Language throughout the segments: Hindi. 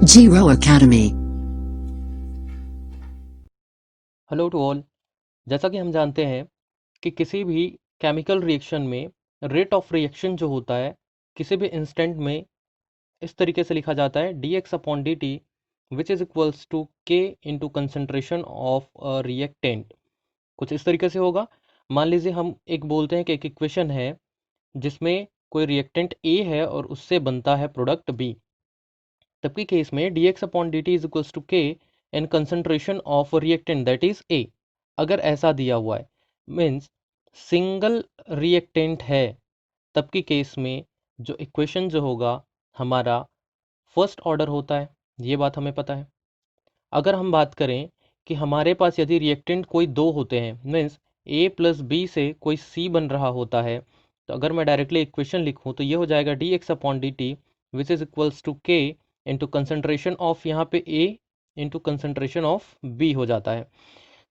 Zero Academy. Hello to all. जैसा कि हम जानते हैं कि किसी भी केमिकल रिएक्शन में रेट ऑफ रिएक्शन जो होता है किसी भी इंस्टेंट में इस तरीके से लिखा जाता है dx upon dt which is equals to k into concentration of reactant. कुछ इस तरीके से होगा। मान लीजिए हम एक बोलते हैं कि एक इक्वेशन है जिसमें कोई रिएक्टेंट A है और उससे बनता है प्रोडक्ट B। तब के केस में dx upon dt is equals to k in concentration of reactant that is A। अगर ऐसा दिया हुआ है मीन्स सिंगल रिएक्टेंट है, तब के केस में जो इक्वेशन जो होगा हमारा फर्स्ट ऑर्डर होता है, ये बात हमें पता है। अगर हम बात करें कि हमारे पास यदि रिएक्टेंट कोई दो होते हैं मीन्स A प्लस बी से कोई C बन रहा होता है, तो अगर मैं डायरेक्टली इक्वेशन लिखूं तो ये हो जाएगा dx upon D T which is equals to k into concentration of यहाँ पे A into concentration of B हो जाता है।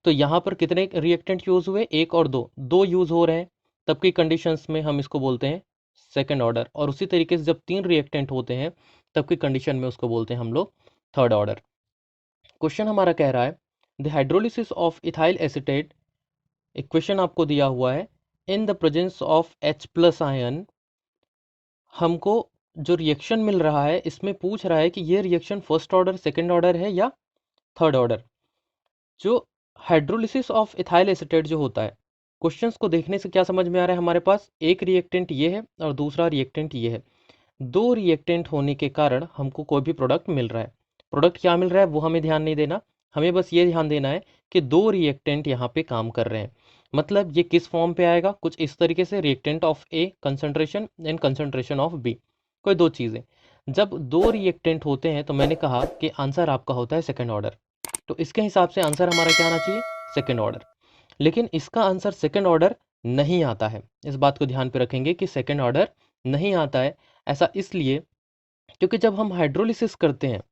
तो यहाँ पर कितने रिएक्टेंट यूज़ हुए, एक और दो, दो यूज़ हो रहे हैं, तब की कंडीशंस में हम इसको बोलते हैं सेकेंड ऑर्डर। और उसी तरीके से जब तीन रिएक्टेंट होते हैं तब की कंडीशन में उसको बोलते हैं हम लोग थर्ड ऑर्डर। क्वेश्चन हमारा कह रहा है the hydrolysis of ethyl acetate, equation आपको दिया हुआ है in the presence of H plus ion. हमको जो रिएक्शन मिल रहा है इसमें पूछ रहा है कि ये reaction first order second order है या थर्ड ऑर्डर। जो हाइड्रोलिसिस ऑफ इथाइल एसिटेट जो होता है, क्वेश्चंस को देखने से क्या समझ में आ रहा है, हमारे पास एक रिएक्टेंट ये है और दूसरा रिएक्टेंट ये है। दो रिएक्टेंट होने के कारण हमको कोई भी प्रोडक्ट मिल रहा है। प्रोडक्ट क्या मिल रहा है वो हमें ध्यान नहीं देना, हमें बस ये ध्यान देना है कि दो रिएक्टेंट यहाँ पे काम कर रहे हैं। मतलब ये किस फॉर्म पे आएगा, कुछ इस तरीके से reactant of A concentration and concentration of B. कोई दो चीज़ें जब दो रिएक्टेंट होते हैं तो मैंने कहा कि आंसर आपका होता है सेकेंड ऑर्डर। तो इसके हिसाब से आंसर हमारा क्या आना चाहिए, सेकेंड ऑर्डर। लेकिन इसका आंसर सेकेंड ऑर्डर नहीं आता है, इस बात को ध्यान पे रखेंगे कि सेकेंड ऑर्डर नहीं आता है। ऐसा इसलिए क्योंकि जब हम हाइड्रोलिसिस करते हैं,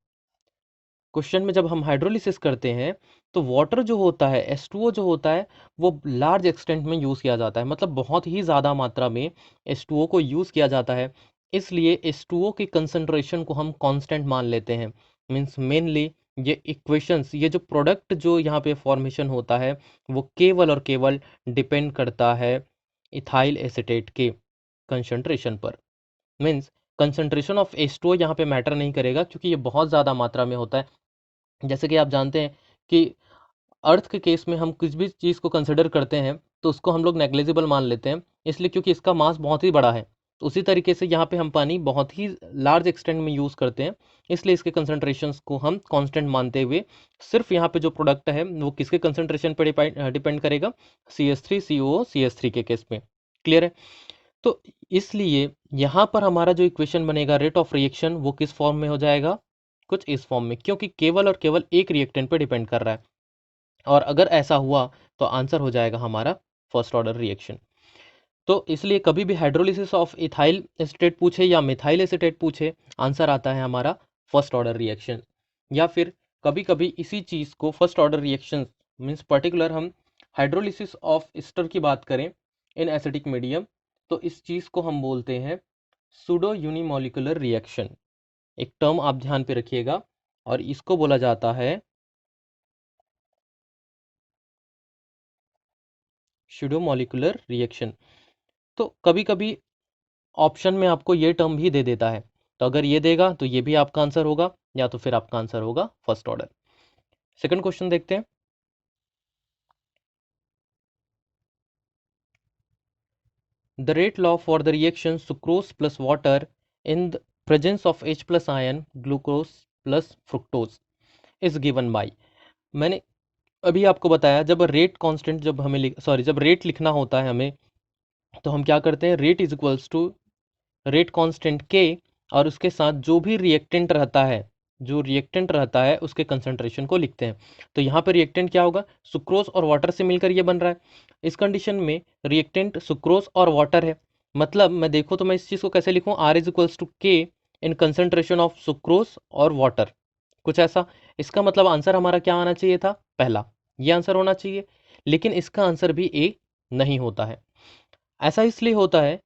क्वेश्चन में जब हम हाइड्रोलिसिस करते हैं तो वाटर जो होता है H2O जो होता है वो लार्ज एक्सटेंट में यूज़ किया जाता है, मतलब बहुत ही ज़्यादा मात्रा में H2O को यूज़ किया जाता है। इसलिए H2O की कंसंट्रेशन को हम कांस्टेंट मान लेते हैं। मीन्स मेनली ये इक्वेशंस, ये जो प्रोडक्ट जो यहाँ पे फॉर्मेशन होता है वो केवल और केवल डिपेंड करता है इथाइल एसिटेट के कंसंट्रेशन पर। मीन्स कंसंट्रेशन ऑफ H2O यहाँ पे मैटर नहीं करेगा क्योंकि ये बहुत ज़्यादा मात्रा में होता है। जैसे कि आप जानते हैं कि अर्थ के केस में हम किसी भी चीज़ को कंसिडर करते हैं तो उसको हम लोग नेग्लिजिबल मान लेते हैं, इसलिए क्योंकि इसका मास बहुत ही बड़ा है। तो उसी तरीके से यहाँ पे हम पानी बहुत ही लार्ज एक्सटेंट में यूज़ करते हैं, इसलिए इसके कंसंट्रेशंस को हम कांस्टेंट मानते हुए सिर्फ यहाँ पे जो प्रोडक्ट है वो किसके कंसंट्रेशन पर डिपेंड करेगा, CH3COO के केस में। क्लियर है। तो इसलिए यहाँ पर हमारा जो इक्वेशन बनेगा रेट ऑफ रिएक्शन वो किस फॉर्म में हो जाएगा, कुछ इस फॉर्म में, क्योंकि केवल और केवल एक रिएक्टेंट पे डिपेंड कर रहा है। और अगर ऐसा हुआ तो आंसर हो जाएगा हमारा फर्स्ट ऑर्डर रिएक्शन। तो इसलिए कभी भी हाइड्रोलिसिस ऑफ इथाइल एसिटेट पूछे या मिथाइल एसिटेट पूछे, आंसर आता है हमारा फर्स्ट ऑर्डर रिएक्शन। या फिर कभी कभी इसी चीज़ को first order reaction means particular हम हाइड्रोलिसिस ऑफ ईस्टर की बात करें इन एसिडिक मीडियम, तो इस चीज़ को हम बोलते हैं सूडो यूनिमोलिकुलर रिएक्शन। एक टर्म आप ध्यान पे रखिएगा और इसको बोला जाता है सूडो मॉलिक्यूलर रिएक्शन। तो कभी कभी ऑप्शन में आपको ये टर्म भी दे देता है, तो अगर ये देगा तो ये भी आपका आंसर होगा या तो फिर आपका आंसर होगा फर्स्ट ऑर्डर। सेकंड क्वेश्चन देखते हैं। The rate law for the reaction sucrose plus water in the presence of H plus ion glucose plus fructose is given by. मैंने अभी आपको बताया जब रेट कांस्टेंट जब हमें जब रेट लिखना होता है हमें, तो हम क्या करते हैं, rate is equals to rate constant k और उसके साथ जो भी रिएक्टेंट रहता है, जो रिएक्टेंट रहता है उसके कंसंट्रेशन को लिखते हैं। तो यहाँ पर रिएक्टेंट क्या होगा, सुक्रोज और वाटर से मिलकर ये बन रहा है। इस कंडीशन में रिएक्टेंट सुक्रोज और वाटर है, मतलब मैं देखूँ तो मैं इस चीज़ को कैसे लिखूँ, आर इज इक्वल्स टू के इन कंसंट्रेशन ऑफ सुक्रोज और वाटर, कुछ ऐसा। इसका मतलब आंसर हमारा क्या आना चाहिए था, पहला, ये आंसर होना चाहिए। लेकिन इसका आंसर भी ए नहीं होता है। ऐसा इसलिए होता है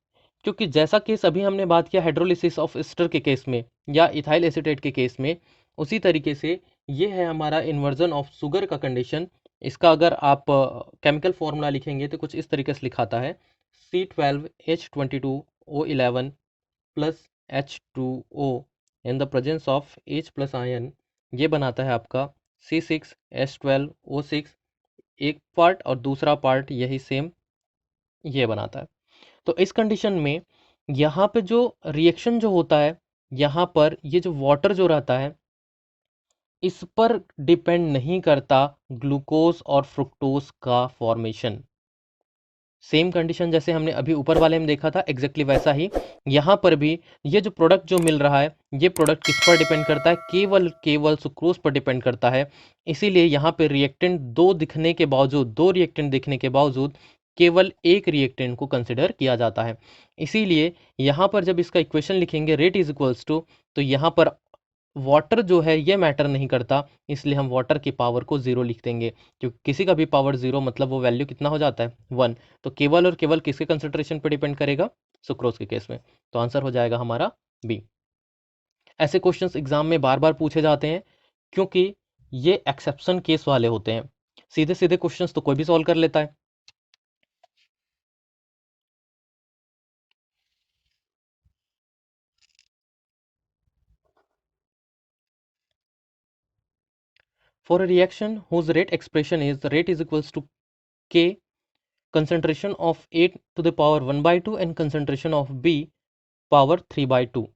क्योंकि जैसा केस अभी हमने बात किया हाइड्रोलिसिस ऑफ एस्टर के केस में या इथाइल एसिटेट के केस में, उसी तरीके से ये है हमारा इन्वर्जन ऑफ शुगर का कंडीशन। इसका अगर आप केमिकल फॉर्मूला लिखेंगे तो कुछ इस तरीके से लिखाता है C12H22O11 plus H2O in the presence of H plus ion, ये बनाता है आपका C6H12O6, एक पार्ट और दूसरा पार्ट यही सेम ये बनाता है। तो इस कंडीशन में यहाँ पे जो रिएक्शन जो होता है, यहाँ पर ये जो वाटर जो रहता है इस पर डिपेंड नहीं करता ग्लूकोज और फ्रुक्टोज का फॉर्मेशन। सेम कंडीशन जैसे हमने अभी ऊपर वाले में देखा था एग्जैक्टली वैसा ही यहाँ पर भी ये जो प्रोडक्ट जो मिल रहा है ये प्रोडक्ट किस पर डिपेंड करता है, केवल सुक्रोज पर डिपेंड करता है। इसीलिए यहाँ पे रिएक्टेंट दो रिएक्टेंट दिखने के बावजूद केवल एक रिएक्टेंट को कंसिडर किया जाता है। इसीलिए यहाँ पर जब इसका इक्वेशन लिखेंगे रेट इज इक्वल्स टू, तो यहाँ पर वाटर जो है ये मैटर नहीं करता, इसलिए हम वाटर की पावर को ज़ीरो लिख देंगे, क्योंकि किसी का भी पावर ज़ीरो मतलब वो वैल्यू कितना हो जाता है 1। तो केवल और केवल किसके कंसंट्रेशन पर डिपेंड करेगा, सुक्रोज के केस में। तो आंसर हो जाएगा हमारा बी। ऐसे क्वेश्चंस एग्जाम में बार बार पूछे जाते हैं क्योंकि ये एक्सेप्शन केस वाले होते हैं, सीधे सीधे क्वेश्चंस तो कोई भी सॉल्व कर लेता है। For a reaction whose rate expression is the rate is equals to K, concentration of A to the power 1/2 and concentration of B power 3/2,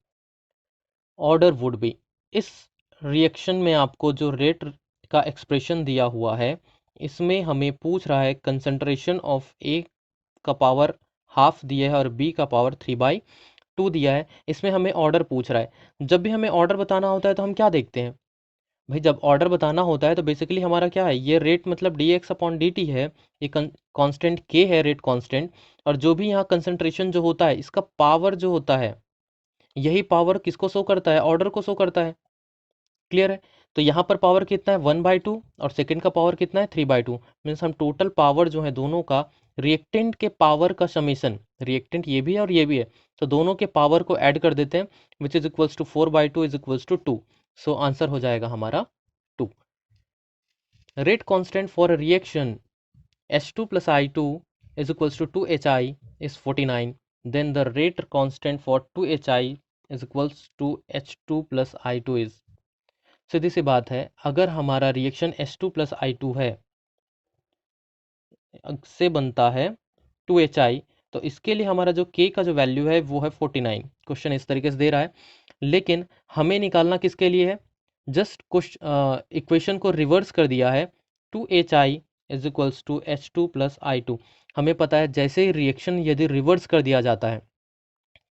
order would be। इस रिएक्शन में आपको जो रेट का एक्सप्रेशन दिया हुआ है इसमें हमें पूछ रहा है कंसंट्रेशन ऑफ ए का पावर हाफ दिया है और बी का पावर 3/2 दिया है। इसमें हमें ऑर्डर पूछ रहा है। जब भी हमें ऑर्डर बताना होता है तो हम क्या देखते हैं भाई, जब ऑर्डर बताना होता है तो बेसिकली हमारा क्या है, ये रेट मतलब dx/dt है, ये कांस्टेंट k है, रेट कांस्टेंट। और जो भी यहाँ कंसंट्रेशन जो होता है इसका पावर जो होता है यही पावर किसको शो करता है, ऑर्डर को शो करता है। क्लियर है। तो यहाँ पर पावर कितना है 1/2 और सेकंड का पावर कितना है 3/2। मीन्स हम टोटल पावर जो है दोनों का रिएक्टेंट के पावर का समेशन, रिएक्टेंट ये भी है और ये भी है, तो दोनों के पावर को ऐड कर देते हैं which is equals to 4/2 is equals to 2। So answer हो जाएगा हमारा 2। Rate constant for a reaction H2 plus I2 is equals to 2HI is 49. Then the rate constant for 2HI is equals to H2 plus I2 is। सीधी सी बात है, अगर हमारा रिएक्शन H2 plus I2 है से बनता है 2HI, तो इसके लिए हमारा जो K का जो वैल्यू है वो है 49। क्वेश्चन इस तरीके से दे रहा है, लेकिन हमें निकालना किसके लिए है, जस्ट इक्वेशन को रिवर्स कर दिया है 2HI is equals to H2 plus I2। हमें पता है जैसे ही रिएक्शन यदि रिवर्स कर दिया जाता है,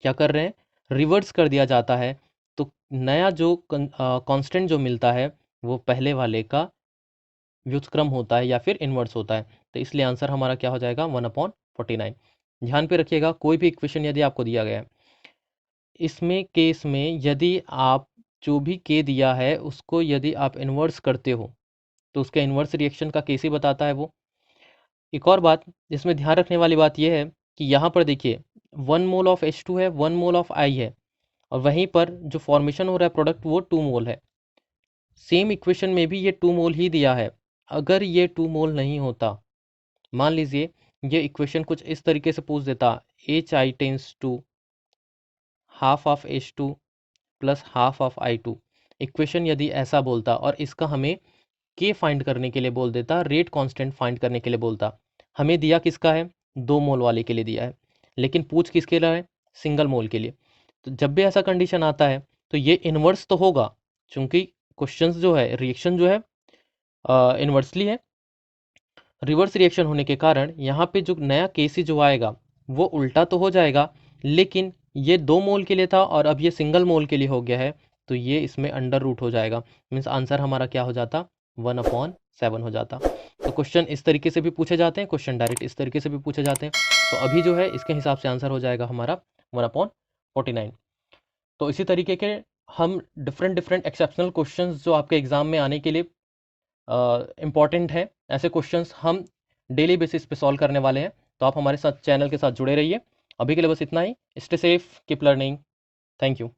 क्या कर रहे हैं, रिवर्स कर दिया जाता है, तो नया जो कांस्टेंट जो मिलता है वो पहले वाले का व्युत्क्रम होता है या फिर इन्वर्स होता है। तो इसलिए आंसर हमारा क्या हो जाएगा 1/49। ध्यान पे रखिएगा, कोई भी इक्वेशन यदि आपको दिया गया है इसमें केस में यदि आप जो भी के दिया है उसको यदि आप इन्वर्स करते हो तो उसका इन्वर्स रिएक्शन का केस ही बताता है वो। एक और बात जिसमें ध्यान रखने वाली बात यह है कि यहाँ पर देखिए 1 मोल ऑफ H2 है, 1 मोल ऑफ I है, और वहीं पर जो फॉर्मेशन हो रहा है प्रोडक्ट वो 2 मोल है। सेम इक्वेशन में भी ये 2 मोल ही दिया है। अगर ये 2 मोल नहीं होता, मान लीजिए ये इक्वेशन कुछ इस तरीके से पूछ देता HI tends to half of H2 plus half of I2, equation यदि ऐसा बोलता और इसका हमें के फाइंड करने के लिए बोल देता, रेट कांस्टेंट फाइंड करने के लिए बोलता, हमें दिया किसका है 2 मोल वाले के लिए दिया है, लेकिन पूछ किसके लिए है, सिंगल मोल के लिए। तो जब भी ऐसा कंडीशन आता है तो ये इन्वर्स तो होगा, क्योंकि क्वेश्चंस जो है रिएक्शन जो है इन्वर्सली है, रिवर्स रिएक्शन होने के कारण यहाँ पे जो नया केसी जो आएगा वो उल्टा तो हो जाएगा, लेकिन ये 2 मोल के लिए था और अब ये सिंगल मोल के लिए हो गया है, तो ये इसमें अंडर रूट हो जाएगा। मीन्स आंसर हमारा क्या हो जाता 1/7 हो जाता। तो क्वेश्चन इस तरीके से भी पूछे जाते हैं, क्वेश्चन डायरेक्ट इस तरीके से भी पूछे जाते हैं। तो अभी जो है इसके हिसाब से आंसर हो जाएगा हमारा 1/49। तो इसी तरीके के हम डिफरेंट डिफरेंट एक्सेप्शनल क्वेश्चंस जो आपके एग्जाम में आने के लिए इम्पॉर्टेंट है, ऐसे क्वेश्चंस हम डेली बेसिस पे सॉल्व करने वाले हैं। तो आप हमारे साथ चैनल के साथ जुड़े रहिए। अभी के लिए बस इतना ही। Stay safe, keep learning. Thank you.